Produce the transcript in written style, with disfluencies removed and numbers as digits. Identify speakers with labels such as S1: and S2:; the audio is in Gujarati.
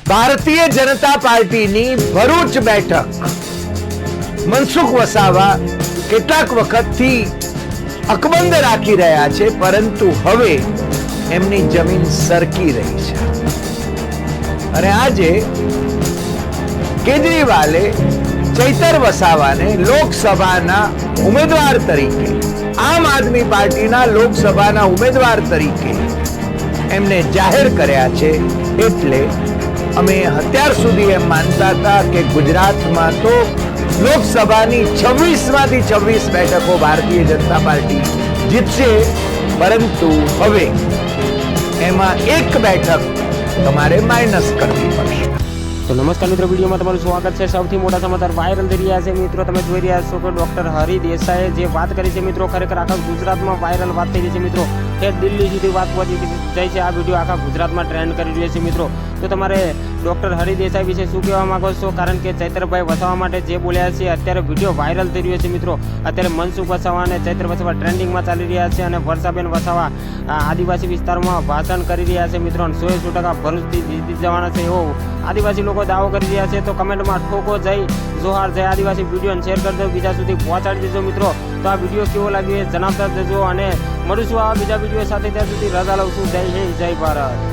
S1: ભારતીય જનતા પાર્ટીની ભરૂચ બેઠક મનસુખ વસાવા કેટલાક વખતથી અકબંધ રાખી રહ્યા છે, પરંતુ હવે એમની જમીન સરકી રહી છે અને આજે કેજરીવાલે ચૈતર વસાવાને લોકસભાના ઉમેદવાર તરીકે, આમ આદમી પાર્ટીના લોકસભાના ઉમેદવાર તરીકે એમને જાહેર કર્યા છે। એટલે અમે અત્યાર સુધી એમ માનતા હતા કે ગુજરાતમાં તો લોકસભાની 26 માંથી 26 બેઠકો ભારતીય જનતા પાર્ટી જીતશે, પરંતુ હવે એમાં એક બેઠક તમારે માઇનસ કરવી પડશે।
S2: તો નમસ્કાર મિત્રો, વિડીયોમાં તમારું સ્વાગત છે। સૌથી મોટા સમાચાર વાયરલ થઈ રહ્યા છે મિત્રો, તમે જોઈ રહ્યા છો કે ડોક્ટર હરિ દેસાઈએ જે વાત કરી છે મિત્રો, ખરેખર આખા ગુજરાતમાં વાયરલ વાત થઈ રહી છે મિત્રો, કે દિલ્હી સુધી વાત પહોંચી જાય છે। આ વિડીયો આખા ગુજરાતમાં ટ્રેન્ડ કરી રહ્યો છે મિત્રો। તો તમારે ડોક્ટર હરિ દેસાઈ વિશે શું કહેવા માંગો છો? કારણ કે ચૈતરભાઈ વસાવા માટે જે બોલ્યા છે અત્યારે વિડીયો વાયરલ થઈ રહ્યો છે મિત્રો। અત્યારે મનસુખ વસાવા અને ચૈતર વસાવા ટ્રેન્ડિંગમાં ચાલી રહ્યા છે અને વર્ષાબેન વસાવા આદિવાસી વિસ્તારમાં ભાષણ કરી રહ્યા છે મિત્રો, 100% ભરૂચથી જીતી જવાના છે એવો આદિવાસી લોકો દાવો કરી રહ્યા છે। તો કમેન્ટમાં ઠોકો જય જોહાર જય આદિવાસી વિડીયોને શેર કરી દો, બીજા સુધી પહોંચાડી દેજો મિત્રો। તો આ વિડીયો કેવો લાગ્યો એ જણાવતા જજો અને મળીશું આવા બીજા વિડીયો સાથે। ત્યાં સુધી રજા લઉં છું। જય હિન્દ, જય ભારત।